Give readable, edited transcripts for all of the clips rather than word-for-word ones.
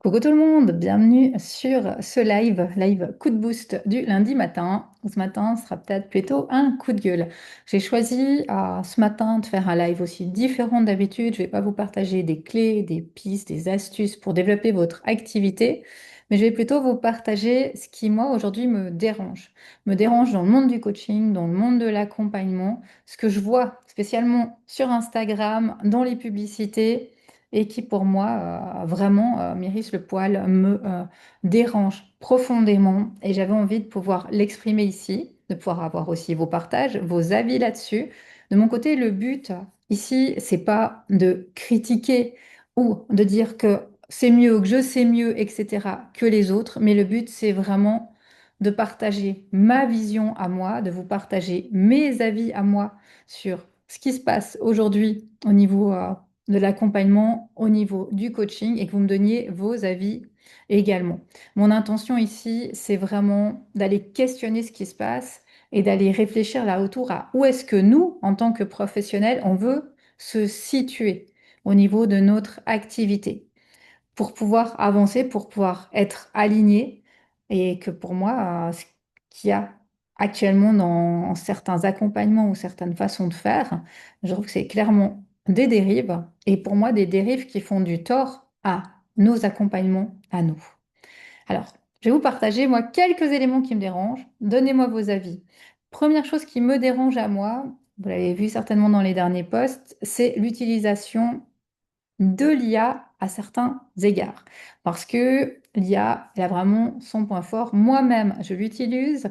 Coucou tout le monde, bienvenue sur ce live coup de boost du lundi matin. Ce matin sera peut-être plutôt un coup de gueule. J'ai choisi ce matin de faire un live aussi différent d'habitude. Je ne vais pas vous partager des clés, des pistes, des astuces pour développer votre activité, mais je vais plutôt vous partager ce qui, moi, aujourd'hui me dérange. Me dérange dans le monde du coaching, dans le monde de l'accompagnement, ce que je vois spécialement sur Instagram, dans les publicités et qui pour moi vraiment m'érisse le poil, me dérange profondément et j'avais envie de pouvoir l'exprimer ici, de pouvoir avoir aussi vos partages, vos avis là-dessus. De mon côté, le but ici, c'est pas de critiquer ou de dire que c'est mieux, que je sais mieux, etc., que les autres, mais le but, c'est vraiment de partager ma vision à moi, de vous partager mes avis à moi sur ce qui se passe aujourd'hui au niveau de l'accompagnement au niveau du coaching et que vous me donniez vos avis également. Mon intention ici, c'est vraiment d'aller questionner ce qui se passe et d'aller réfléchir là autour à où est-ce que nous, en tant que professionnels, on veut se situer au niveau de notre activité pour pouvoir avancer, pour pouvoir être aligné. Et que pour moi, ce qu'il y a actuellement dans certains accompagnements ou certaines façons de faire, je trouve que c'est clairement des dérives. Et pour moi, des dérives qui font du tort à nos accompagnements, à nous. Alors, je vais vous partager, moi, quelques éléments qui me dérangent. Donnez-moi vos avis. Première chose qui me dérange à moi, vous l'avez vu certainement dans les derniers posts, c'est l'utilisation de l'IA à certains égards. Parce que l'IA, elle a vraiment son point fort. Moi-même, je l'utilise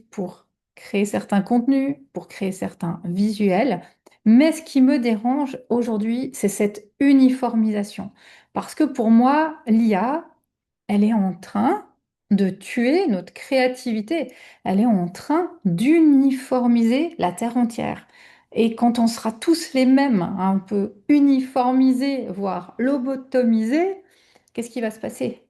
pour créer certains contenus, pour créer certains visuels. Mais ce qui me dérange aujourd'hui, c'est cette uniformisation. Parce que pour moi, l'IA, elle est en train de tuer notre créativité. Elle est en train d'uniformiser la Terre entière. Et quand on sera tous les mêmes, un peu uniformisés, voire lobotomisés, qu'est-ce qui va se passer?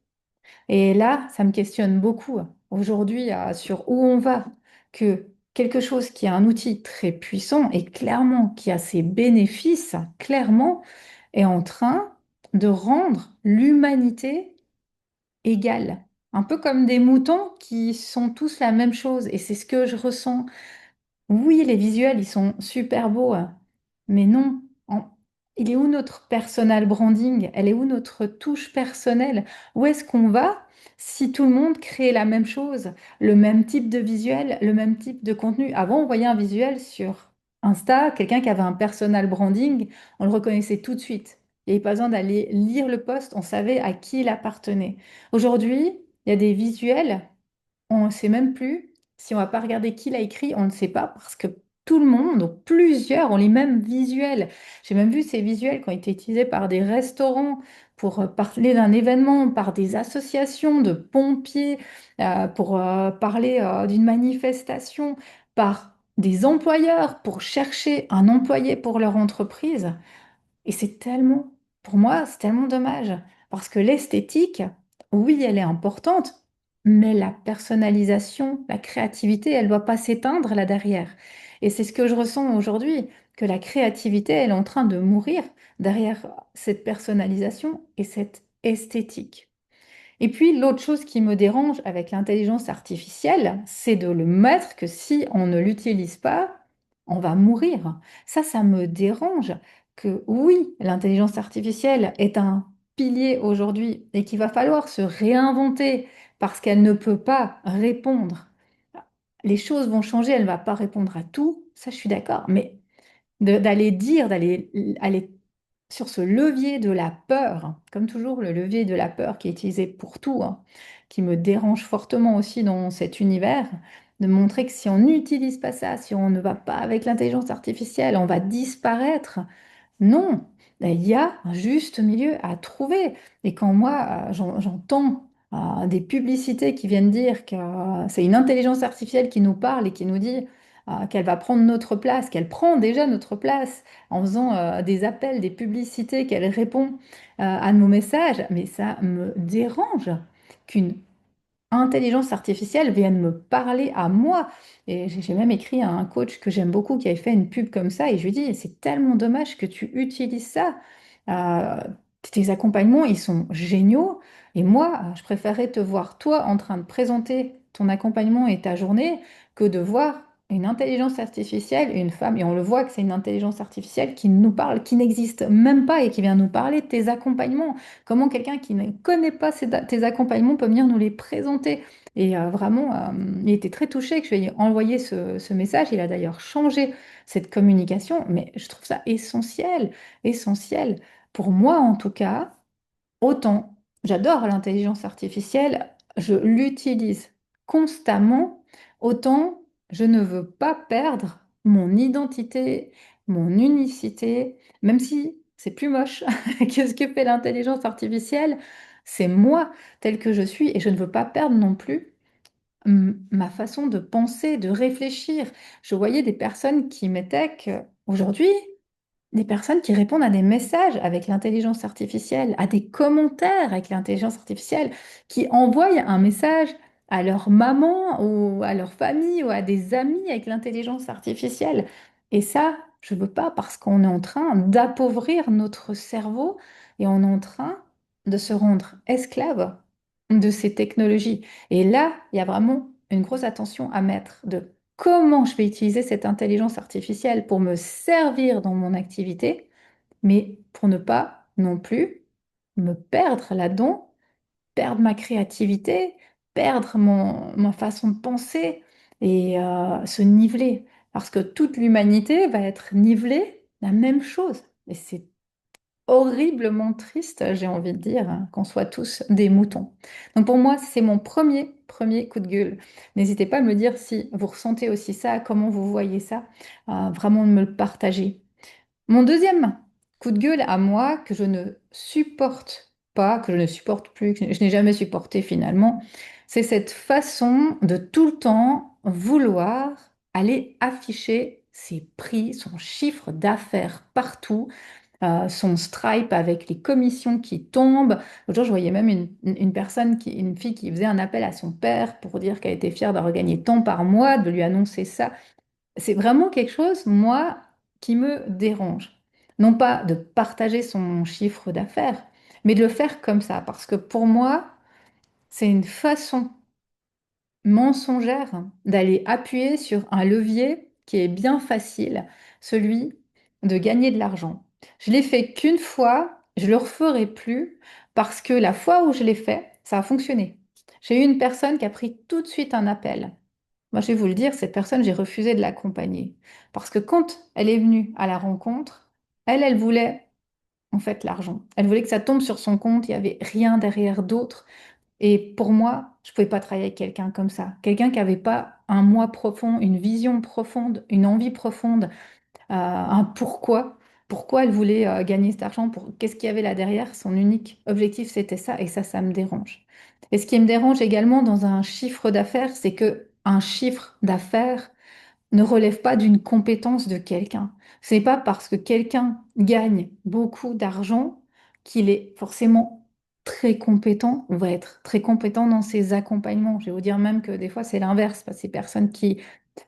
Et là, ça me questionne beaucoup aujourd'hui sur où on va, que quelque chose qui est un outil très puissant et clairement qui a ses bénéfices, clairement, est en train de rendre l'humanité égale. Un peu comme des moutons qui sont tous la même chose. Et c'est ce que je ressens. Oui, les visuels, ils sont super beaux, hein. Mais non. Il est où notre personal branding? Elle est où notre touche personnelle? Où est-ce qu'on va si tout le monde crée la même chose, le même type de visuel, le même type de contenu? Avant, on voyait un visuel sur Insta, quelqu'un qui avait un personal branding, on le reconnaissait tout de suite. Il n'y avait pas besoin d'aller lire le post, on savait à qui il appartenait. Aujourd'hui, il y a des visuels. On ne sait même plus si on va pas regarder qui l'a écrit, on ne sait pas parce que tout le monde, ou plusieurs, ont les mêmes visuels. J'ai même vu ces visuels qui ont été utilisés par des restaurants pour parler d'un événement, par des associations de pompiers, pour parler d'une manifestation, par des employeurs pour chercher un employé pour leur entreprise. Et c'est tellement, pour moi, c'est tellement dommage. Parce que l'esthétique, oui, elle est importante, mais la personnalisation, la créativité, elle ne doit pas s'éteindre là derrière. Et c'est ce que je ressens aujourd'hui, que la créativité, elle est en train de mourir derrière cette personnalisation et cette esthétique. Et puis, l'autre chose qui me dérange avec l'intelligence artificielle, c'est de le mettre que si on ne l'utilise pas, on va mourir. Ça me dérange que oui, l'intelligence artificielle est un pilier aujourd'hui et qu'il va falloir se réinventer parce qu'elle ne peut pas répondre. Les choses vont changer, elle ne va pas répondre à tout, ça je suis d'accord, mais d'aller dire, d'aller aller sur ce levier de la peur, hein, comme toujours le levier de la peur qui est utilisé pour tout, hein, qui me dérange fortement aussi dans cet univers, de montrer que si on n'utilise pas ça, si on ne va pas avec l'intelligence artificielle, on va disparaître. Non, il y a un juste milieu à trouver. Et quand moi, j'entends des publicités qui viennent dire que c'est une intelligence artificielle qui nous parle et qui nous dit qu'elle va prendre notre place, qu'elle prend déjà notre place en faisant des appels, des publicités, qu'elle répond à nos messages, mais ça me dérange qu'une intelligence artificielle vienne me parler à moi. Et j'ai même écrit à un coach que j'aime beaucoup qui avait fait une pub comme ça et je lui dis, c'est tellement dommage que tu utilises ça. tes accompagnements, ils sont géniaux. Et moi, je préférerais te voir, toi, en train de présenter ton accompagnement et ta journée, que de voir une intelligence artificielle, une femme, et on le voit que c'est une intelligence artificielle qui nous parle, qui n'existe même pas et qui vient nous parler de tes accompagnements. Comment quelqu'un qui ne connaît pas tes accompagnements peut venir nous les présenter? Et vraiment, il était très touché que je lui ai envoyé ce message. Il a d'ailleurs changé cette communication, mais je trouve ça essentiel, essentiel. Pour moi, en tout cas, autant j'adore l'intelligence artificielle, je l'utilise constamment, autant je ne veux pas perdre mon identité, mon unicité, même si c'est plus moche que ce que fait l'intelligence artificielle, c'est moi tel que je suis et je ne veux pas perdre non plus ma façon de penser, de réfléchir. Je voyais des personnes qui mettaient qu'aujourd'hui, des personnes qui répondent à des messages avec l'intelligence artificielle, à des commentaires avec l'intelligence artificielle, qui envoient un message à leur maman ou à leur famille ou à des amis avec l'intelligence artificielle. Et ça, je veux pas parce qu'on est en train d'appauvrir notre cerveau et on est en train de se rendre esclave de ces technologies. Et là, il y a vraiment une grosse attention à mettre de comment je vais utiliser cette intelligence artificielle pour me servir dans mon activité, mais pour ne pas non plus me perdre là-dedans, perdre ma créativité, perdre ma façon de penser et se niveler. Parce que toute l'humanité va être nivelée la même chose. Et c'est horriblement triste, j'ai envie de dire, hein, qu'on soit tous des moutons. Donc pour moi, c'est mon premier coup de gueule. N'hésitez pas à me dire si vous ressentez aussi ça, comment vous voyez ça, vraiment de me le partager. Mon deuxième coup de gueule à moi, que je ne supporte pas, que je ne supporte plus, que je n'ai jamais supporté finalement, c'est cette façon de tout le temps vouloir aller afficher ses prix, son chiffre d'affaires partout, son Stripe avec les commissions qui tombent. L'autre jour, je voyais même une personne, une fille qui faisait un appel à son père pour dire qu'elle était fière d'avoir gagné tant par mois, de lui annoncer ça. C'est vraiment quelque chose, moi, qui me dérange. Non pas de partager son chiffre d'affaires, mais de le faire comme ça, parce que pour moi, c'est une façon mensongère d'aller appuyer sur un levier qui est bien facile, celui de gagner de l'argent. Je l'ai fait qu'une fois, je le referai plus parce que la fois où je l'ai fait, ça a fonctionné. J'ai eu une personne qui a pris tout de suite un appel. Moi, je vais vous le dire, cette personne, j'ai refusé de l'accompagner parce que quand elle est venue à la rencontre, elle voulait en fait l'argent. Elle voulait que ça tombe sur son compte, il n'y avait rien derrière d'autre. Et pour moi, je ne pouvais pas travailler avec quelqu'un comme ça. Quelqu'un qui n'avait pas un moi profond, une vision profonde, une envie profonde, un pourquoi. Pourquoi elle voulait gagner cet argent, qu'est-ce qu'il y avait là derrière. Son unique objectif, c'était ça. Et ça me dérange. Et ce qui me dérange également dans un chiffre d'affaires, c'est que un chiffre d'affaires ne relève pas d'une compétence de quelqu'un. Ce n'est pas parce que quelqu'un gagne beaucoup d'argent qu'il est forcément très compétent ou va être très compétent dans ses accompagnements. Je vais vous dire même que des fois c'est l'inverse, parce que ces personnes qui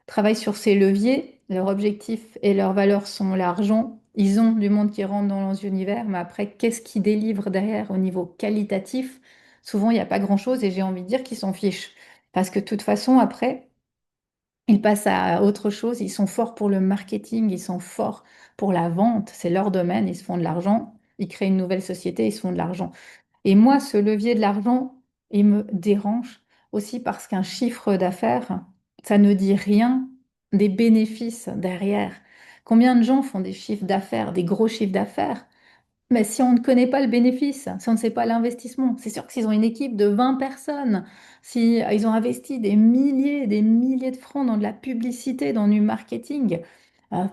travaillent sur ces leviers, leur objectif et leurs valeurs sont l'argent. Ils ont du monde qui rentre dans leurs univers, mais après, qu'est-ce qu'ils délivrent derrière au niveau qualitatif? Souvent, il n'y a pas grand-chose et j'ai envie de dire qu'ils s'en fichent. Parce que de toute façon, après, ils passent à autre chose, ils sont forts pour le marketing, ils sont forts pour la vente, c'est leur domaine, ils se font de l'argent, ils créent une nouvelle société, ils se font de l'argent. Et moi, ce levier de l'argent, il me dérange aussi parce qu'un chiffre d'affaires, ça ne dit rien des bénéfices derrière. Combien de gens font des chiffres d'affaires, des gros chiffres d'affaires, mais si on ne connaît pas le bénéfice, si on ne sait pas l'investissement, c'est sûr que s'ils ont une équipe de 20 personnes, si ils ont investi des milliers de francs dans de la publicité, dans du marketing,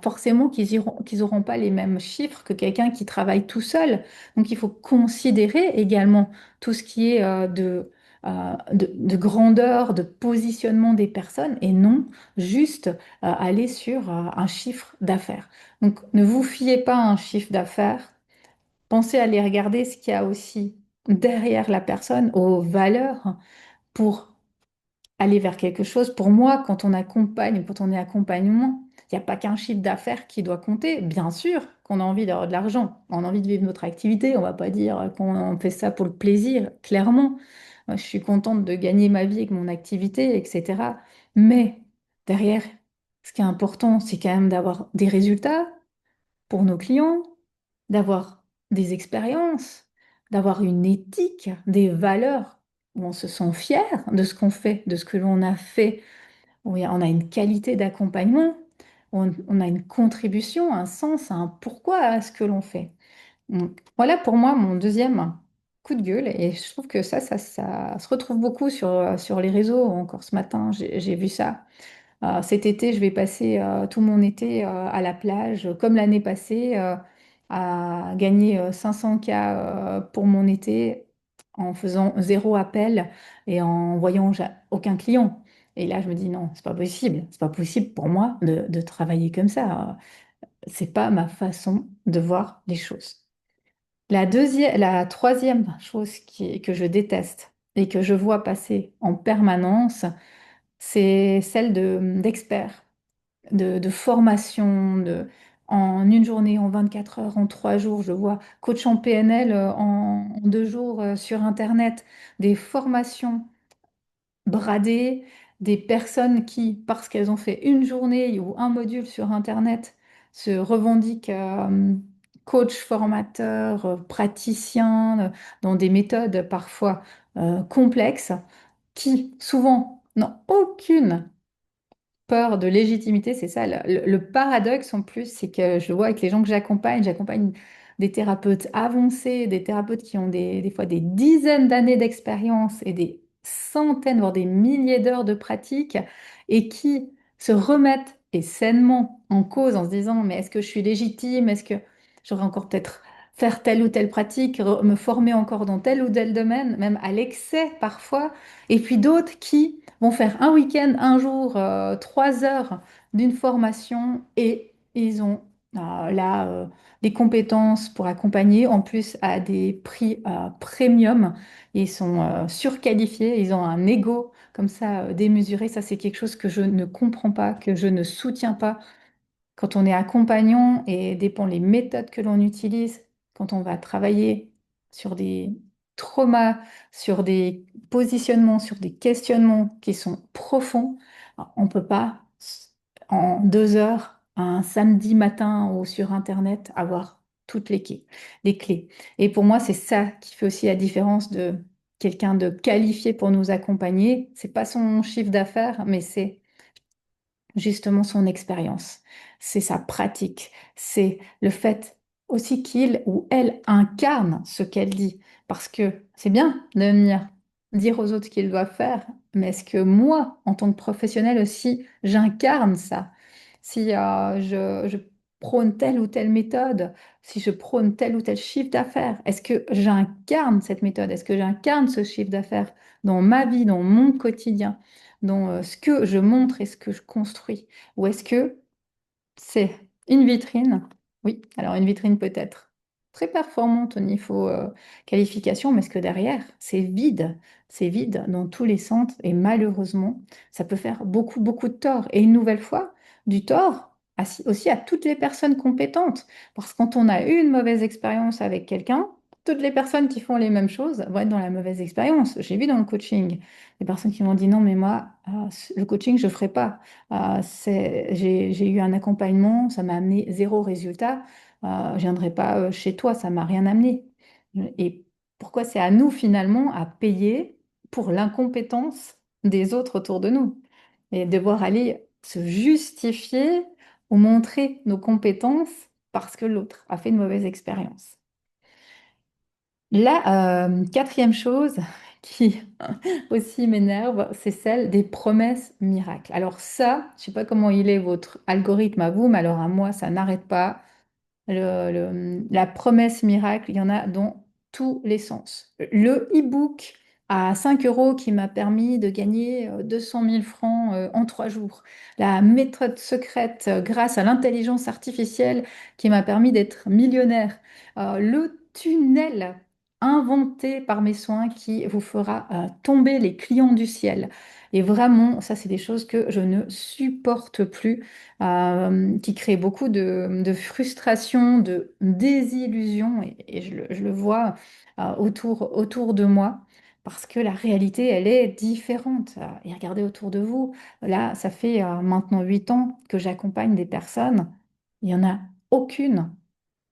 forcément qu'ils auront pas les mêmes chiffres que quelqu'un qui travaille tout seul. Donc il faut considérer également tout ce qui est de grandeur, de positionnement des personnes et non juste aller sur un chiffre d'affaires. Donc ne vous fiez pas à un chiffre d'affaires. Pensez à aller regarder ce qu'il y a aussi derrière la personne, aux valeurs, pour aller vers quelque chose. Pour moi, quand on accompagne, quand on est accompagnement, Il n'y a pas qu'un chiffre d'affaires qui doit compter. Bien sûr qu'on a envie d'avoir de l'argent, on a envie de vivre notre activité. On va pas dire qu'on fait ça pour le plaisir, clairement. Moi, je suis contente de gagner ma vie avec mon activité, etc. Mais derrière, ce qui est important, c'est quand même d'avoir des résultats pour nos clients, d'avoir des expériences, d'avoir une éthique, des valeurs où on se sent fier de ce qu'on fait, de ce que l'on a fait, où on a une qualité d'accompagnement, où on a une contribution, un sens, un pourquoi à ce que l'on fait. Donc, voilà pour moi mon deuxième coup de gueule et je trouve que ça se retrouve beaucoup sur les réseaux. Encore ce matin, j'ai vu ça. Cet été, je vais passer tout mon été à la plage, comme l'année passée, à gagner 500 K pour mon été en faisant zéro appel et en voyant aucun client. Et là, je me dis non, c'est pas possible. C'est pas possible pour moi de travailler comme ça. C'est pas ma façon de voir les choses. La troisième chose que je déteste et que je vois passer en permanence, c'est celle d'experts de formation, en une journée, en 24 heures, en 3 jours. Je vois coach en PNL en 2 jours sur Internet, des formations bradées, des personnes qui, parce qu'elles ont fait une journée ou un module sur Internet, se revendiquent coach, formateur, praticien, dans des méthodes parfois complexes, qui souvent n'ont aucune peur de légitimité, c'est ça. Le paradoxe en plus, c'est que je le vois avec les gens que j'accompagne des thérapeutes avancés, des thérapeutes qui ont des fois des dizaines d'années d'expérience et des centaines, voire des milliers d'heures de pratique et qui se remettent et sainement en cause en se disant, mais est-ce que je suis légitime? Est-ce que j'aurais encore peut-être faire telle ou telle pratique, me former encore dans tel ou tel domaine, même à l'excès parfois, et puis d'autres qui vont faire un week-end, un jour, 3 heures d'une formation et ils ont là des compétences pour accompagner, en plus à des prix premium. Ils sont surqualifiés, ils ont un ego comme ça démesuré. Ça, c'est quelque chose que je ne comprends pas, que je ne soutiens pas. Quand on est accompagnant et dépend les méthodes que l'on utilise, quand on va travailler sur des traumas, sur des positionnements, sur des questionnements qui sont profonds, on ne peut pas en 2 heures, un samedi matin ou sur Internet, avoir toutes les clés. Et pour moi, c'est ça qui fait aussi la différence de quelqu'un de qualifié pour nous accompagner. C'est pas son chiffre d'affaires, mais c'est justement son expérience, c'est sa pratique, c'est le fait aussi qu'il ou elle incarne ce qu'elle dit. Parce que c'est bien de venir dire aux autres ce qu'ils doivent faire, mais est-ce que moi, en tant que professionnel aussi, j'incarne ça? Si je prône telle ou telle méthode, si je prône tel ou tel chiffre d'affaires, est-ce que j'incarne cette méthode? Est-ce que j'incarne ce chiffre d'affaires dans ma vie, dans mon quotidien? Dans ce que je montre et ce que je construis? Ou est-ce que c'est une vitrine? Oui, alors une vitrine peut-être très performante au niveau qualification, mais est-ce que derrière, c'est vide dans tous les sens et malheureusement, ça peut faire beaucoup, beaucoup de tort. Et une nouvelle fois, du tort aussi à toutes les personnes compétentes. Parce que quand on a eu une mauvaise expérience avec quelqu'un, toutes les personnes qui font les mêmes choses vont être dans la mauvaise expérience. J'ai vu dans le coaching des personnes qui m'ont dit non, mais moi, le coaching, je ne ferai pas. J'ai eu un accompagnement, ça m'a amené zéro résultat. Je ne viendrai pas chez toi, ça m'a rien amené. Et pourquoi c'est à nous finalement à payer pour l'incompétence des autres autour de nous et devoir aller se justifier ou montrer nos compétences parce que l'autre a fait une mauvaise expérience. La quatrième chose qui aussi m'énerve, c'est celle des promesses miracles. Alors ça, je ne sais pas comment il est votre algorithme à vous, mais alors à moi, ça n'arrête pas. La promesse miracle, il y en a dans tous les sens. Le e-book à 5 euros qui m'a permis de gagner 200 000 francs en 3 jours. La méthode secrète grâce à l'intelligence artificielle qui m'a permis d'être millionnaire. Le tunnel inventé par mes soins qui vous fera tomber les clients du ciel. Et vraiment, ça, c'est des choses que je ne supporte plus, qui créent beaucoup de frustration, de désillusion, et je le vois autour de moi. Parce que la réalité, elle est différente. Et regardez autour de vous. Là, ça fait maintenant 8 ans que j'accompagne des personnes. Il n'y en a aucune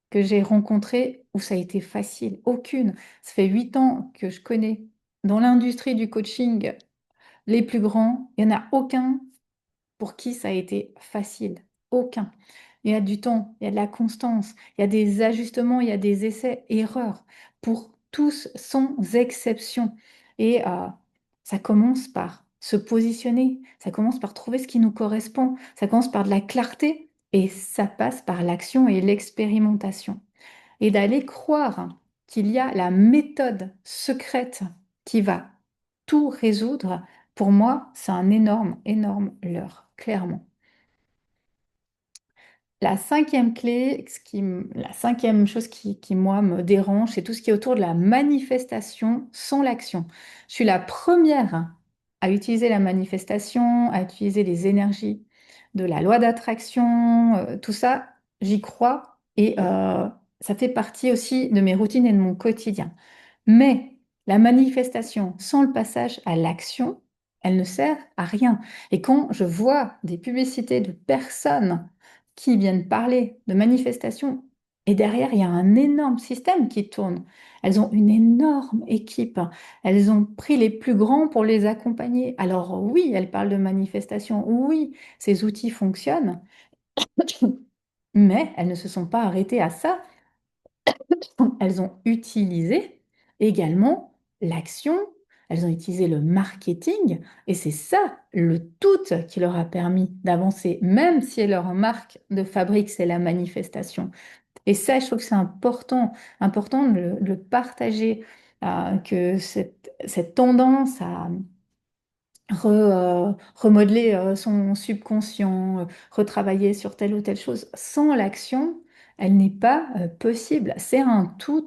que j'ai rencontrée où ça a été facile. Aucune. Ça fait 8 ans que je connais dans l'industrie du coaching les plus grands. Il n'y en a aucun pour qui ça a été facile. Aucun. Il y a du temps, il y a de la constance, il y a des ajustements, il y a des essais, erreurs pour tous sans exception. Et ça commence par se positionner, ça commence par trouver ce qui nous correspond, ça commence par de la clarté et ça passe par l'action et l'expérimentation. Et d'aller croire qu'il y a la méthode secrète qui va tout résoudre, pour moi, c'est un énorme, énorme leurre, clairement. La cinquième clé, la cinquième chose qui, moi, me dérange, c'est tout ce qui est autour de la manifestation sans l'action. Je suis la première à utiliser la manifestation, à utiliser les énergies de la loi d'attraction, tout ça, j'y crois et ça fait partie aussi de mes routines et de mon quotidien. Mais la manifestation sans le passage à l'action, elle ne sert à rien. Et quand je vois des publicités de personnes qui viennent parler de manifestations, et derrière, il y a un énorme système qui tourne. Elles ont une énorme équipe. Elles ont pris les plus grands pour les accompagner. Alors oui, elles parlent de manifestations. Oui, ces outils fonctionnent, mais elles ne se sont pas arrêtées à ça. Elles ont utilisé également l'action, elles ont utilisé le marketing, et c'est ça le tout qui leur a permis d'avancer, même si leur marque de fabrique, c'est la manifestation. Et ça, je trouve que c'est important, important de le partager, que cette tendance à remodeler son subconscient, retravailler sur telle ou telle chose. Sans l'action, elle n'est pas possible. C'est un tout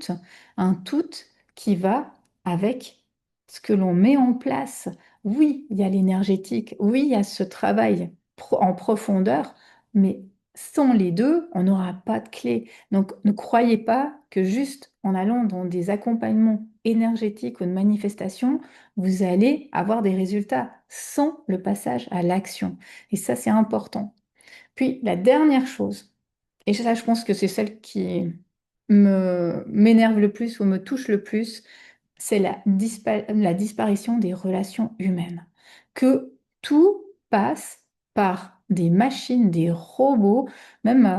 qui va avec ce que l'on met en place. Oui, il y a l'énergétique, oui, il y a ce travail en profondeur, mais sans les deux, on n'aura pas de clé. Donc, ne croyez pas que juste en allant dans des accompagnements énergétiques ou de manifestations, vous allez avoir des résultats sans le passage à l'action. Et ça, c'est important. Puis la dernière chose, et ça, je pense que c'est celle qui m'énerve le plus ou me touche le plus, c'est la disparition des relations humaines. Que tout passe par des machines, des robots, même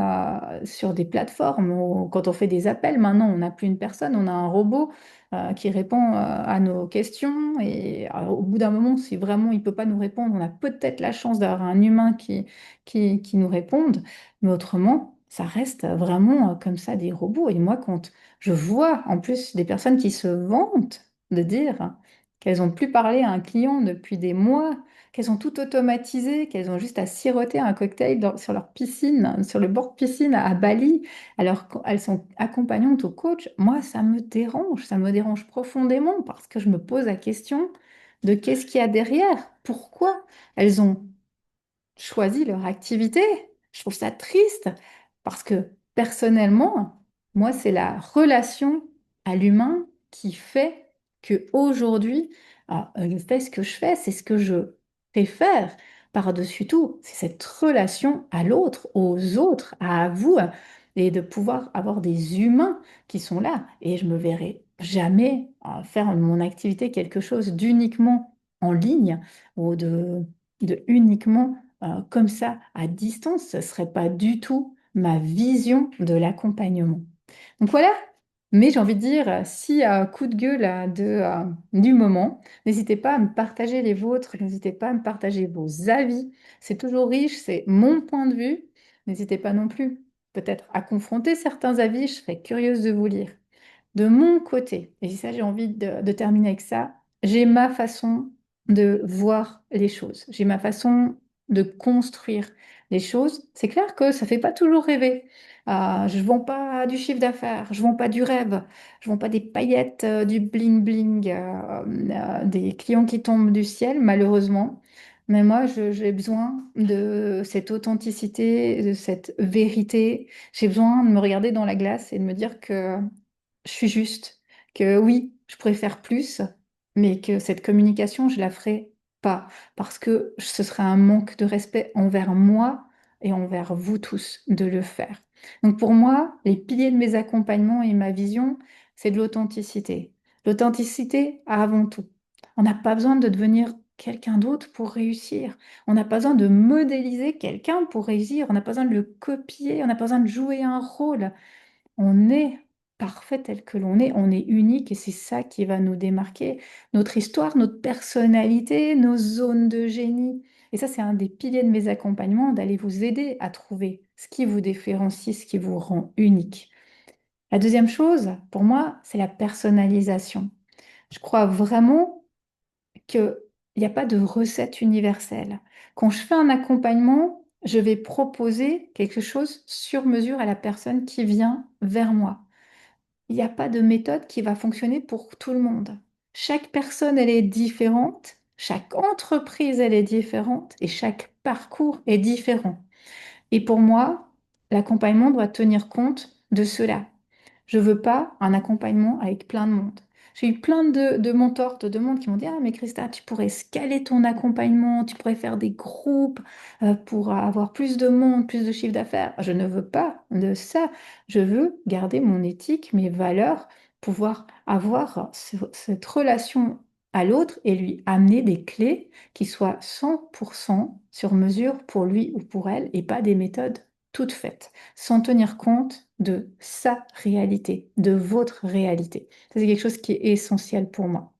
sur des plateformes où, quand on fait des appels, maintenant, on n'a plus une personne, on a un robot qui répond à nos questions. Et au bout d'un moment, si vraiment il ne peut pas nous répondre, on a peut-être la chance d'avoir un humain qui nous réponde. Mais autrement, ça reste vraiment comme ça des robots. Et moi, quand je vois en plus des personnes qui se vantent de dire qu'elles n'ont plus parlé à un client depuis des mois, qu'elles ont tout automatisé, qu'elles ont juste à siroter un cocktail sur leur piscine, sur le bord de piscine à Bali, alors qu'elles sont accompagnantes au coach. Moi, ça me dérange profondément parce que je me pose la question de qu'est-ce qu'il y a derrière, pourquoi elles ont choisi leur activité. Je trouve ça triste parce que personnellement, moi, c'est la relation à l'humain qui fait que aujourd'hui, je fais ce que je fais, c'est ce que je préfère par-dessus tout. C'est cette relation à l'autre, aux autres, à vous, et de pouvoir avoir des humains qui sont là. Et je me verrai jamais faire de mon activité quelque chose d'uniquement en ligne ou de uniquement comme ça, à distance, ce ne serait pas du tout ma vision de l'accompagnement. Donc voilà, mais j'ai envie de dire, si coup de gueule du moment, n'hésitez pas à me partager les vôtres, n'hésitez pas à me partager vos avis. C'est toujours riche, c'est mon point de vue. N'hésitez pas non plus peut-être à confronter certains avis, je serais curieuse de vous lire. De mon côté, et ça j'ai envie de terminer avec ça, j'ai ma façon de voir les choses. J'ai ma façon de construire des choses, c'est clair que ça fait pas toujours rêver. Je vends pas du chiffre d'affaires, je vends pas du rêve, je vends pas des paillettes, du bling bling, des clients qui tombent du ciel, malheureusement. Mais moi, j'ai besoin de cette authenticité, de cette vérité. J'ai besoin de me regarder dans la glace et de me dire que je suis juste, que oui, je pourrais faire plus, mais que cette communication, je la ferai pas, parce que ce serait un manque de respect envers moi et envers vous tous de le faire. Donc pour moi, les piliers de mes accompagnements et ma vision, c'est de l'authenticité. L'authenticité avant tout. On n'a pas besoin de devenir quelqu'un d'autre pour réussir. On n'a pas besoin de modéliser quelqu'un pour réussir. On n'a pas besoin de le copier. On n'a pas besoin de jouer un rôle. On est parfait tel que l'on est, on est unique et c'est ça qui va nous démarquer, notre histoire, notre personnalité, nos zones de génie. Et ça, c'est un des piliers de mes accompagnements, d'aller vous aider à trouver ce qui vous différencie, ce qui vous rend unique. La deuxième chose, pour moi, c'est la personnalisation. Je crois vraiment qu'il n'y a pas de recette universelle. Quand je fais un accompagnement, je vais proposer quelque chose sur mesure à la personne qui vient vers moi. Il n'y a pas de méthode qui va fonctionner pour tout le monde. Chaque personne, elle est différente, chaque entreprise, elle est différente et chaque parcours est différent. Et pour moi, l'accompagnement doit tenir compte de cela. Je veux pas un accompagnement avec plein de monde. J'ai eu plein de mentors, de demandes qui m'ont dit, ah mais Christa, tu pourrais scaler ton accompagnement, tu pourrais faire des groupes pour avoir plus de monde, plus de chiffre d'affaires. Je ne veux pas de ça. Je veux garder mon éthique, mes valeurs, pouvoir avoir cette relation à l'autre et lui amener des clés qui soient 100% sur mesure pour lui ou pour elle et pas des méthodes toutes faites, sans tenir compte de sa réalité, de votre réalité. Ça, c'est quelque chose qui est essentiel pour moi.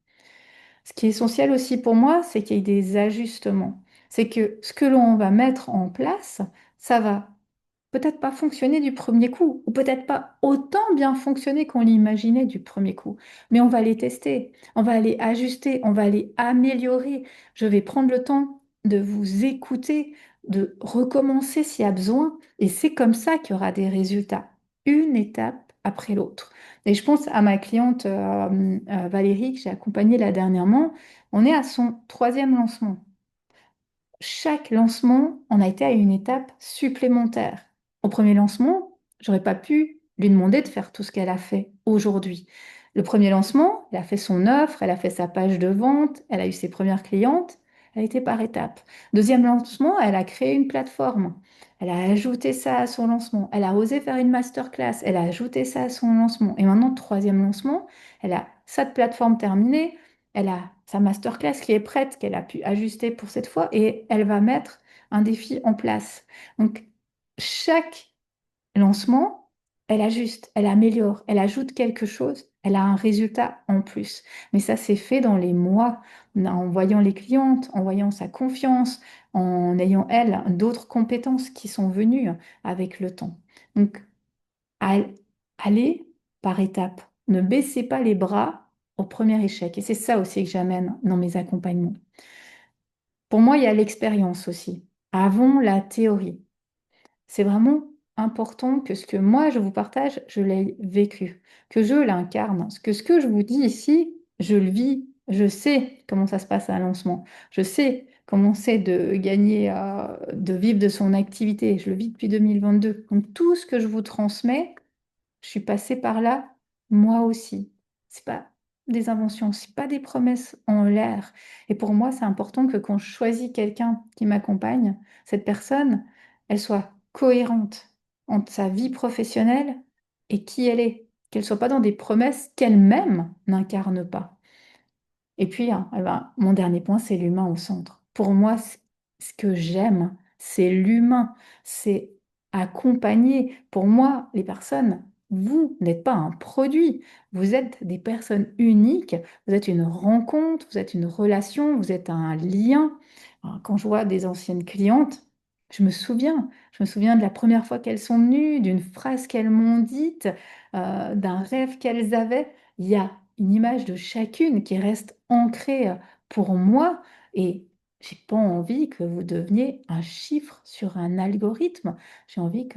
Ce qui est essentiel aussi pour moi, c'est qu'il y ait des ajustements. C'est que ce que l'on va mettre en place, ça va peut-être pas fonctionner du premier coup, ou peut-être pas autant bien fonctionner qu'on l'imaginait du premier coup. Mais on va les tester, on va les ajuster, on va les améliorer. Je vais prendre le temps de vous écouter, de recommencer s'il y a besoin, et c'est comme ça qu'il y aura des résultats, une étape après l'autre. Et je pense à ma cliente Valérie que j'ai accompagnée là dernièrement. On est à son troisième lancement. Chaque lancement, on a été à une étape supplémentaire. Au premier lancement, j'aurais pas pu lui demander de faire tout ce qu'elle a fait aujourd'hui. Le premier lancement, elle a fait son offre, elle a fait sa page de vente, elle a eu ses premières clientes, elle a été par étapes. Deuxième lancement, elle a créé une plateforme. Elle a ajouté ça à son lancement. Elle a osé faire une masterclass. Elle a ajouté ça à son lancement. Et maintenant, troisième lancement, elle a sa plateforme terminée. Elle a sa masterclass qui est prête, qu'elle a pu ajuster pour cette fois, et elle va mettre un défi en place. Donc, chaque lancement, elle ajuste, elle améliore, elle ajoute quelque chose, elle a un résultat en plus. Mais ça, c'est fait dans les mois, en voyant les clientes, en voyant sa confiance, en ayant, elle, d'autres compétences qui sont venues avec le temps. Donc, Al- allez par étapes. Ne baissez pas les bras au premier échec. Et c'est ça aussi que j'amène dans mes accompagnements. Pour moi, il y a l'expérience aussi. Avant la théorie. C'est vraiment important que ce que moi je vous partage, je l'ai vécu, que je l'incarne. Parce que ce que je vous dis ici, je le vis. Je sais comment ça se passe à un lancement. Je sais comment c'est de gagner, de vivre de son activité. Je le vis depuis 2022. Donc tout ce que je vous transmets, je suis passée par là, moi aussi. C'est pas des inventions, c'est pas des promesses en l'air. Et pour moi, c'est important que quand je choisis quelqu'un qui m'accompagne, cette personne, elle soit cohérente entre sa vie professionnelle et qui elle est. Qu'elle soit pas dans des promesses qu'elle-même n'incarne pas. Et puis, hein, eh ben, mon dernier point, c'est l'humain au centre. Pour moi, ce que j'aime, c'est l'humain, c'est accompagner. Pour moi, les personnes, vous n'êtes pas un produit, vous êtes des personnes uniques, vous êtes une rencontre, vous êtes une relation, vous êtes un lien. Alors, quand je vois des anciennes clientes, je me souviens de la première fois qu'elles sont venues, d'une phrase qu'elles m'ont dite, d'un rêve qu'elles avaient. Il y a une image de chacune qui reste ancrée pour moi et j'ai pas envie que vous deveniez un chiffre sur un algorithme. J'ai envie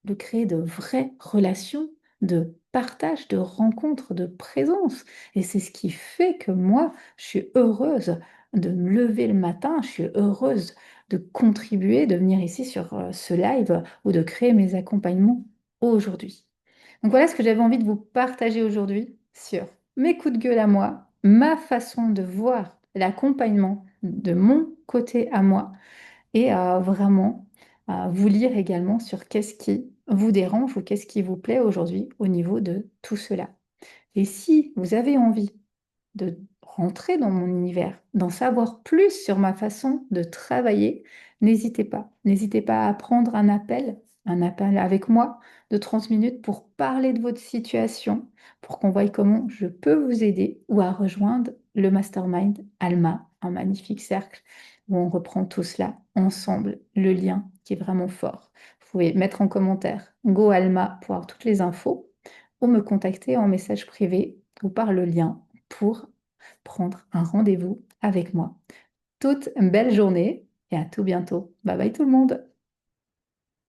de créer de vraies relations, de partage, de rencontres, de présence. Et c'est ce qui fait que moi, je suis heureuse de me lever le matin, je suis heureuse de contribuer, de venir ici sur ce live ou de créer mes accompagnements aujourd'hui. Donc voilà ce que j'avais envie de vous partager aujourd'hui sur mes coups de gueule à moi, ma façon de voir l'accompagnement de mon côté à moi et vraiment vous lire également sur qu'est-ce qui vous dérange ou qu'est-ce qui vous plaît aujourd'hui au niveau de tout cela. Et si vous avez envie de rentrer dans mon univers, d'en savoir plus sur ma façon de travailler, n'hésitez pas. N'hésitez pas à prendre un appel avec moi de 30 minutes pour parler de votre situation, pour qu'on voie comment je peux vous aider ou à rejoindre le mastermind Alma, un magnifique cercle où on reprend tout cela ensemble, le lien qui est vraiment fort. Vous pouvez mettre en commentaire Go Alma pour avoir toutes les infos ou me contacter en message privé ou par le lien pour prendre un rendez-vous avec moi. Toute une belle journée et à tout bientôt. Bye bye tout le monde.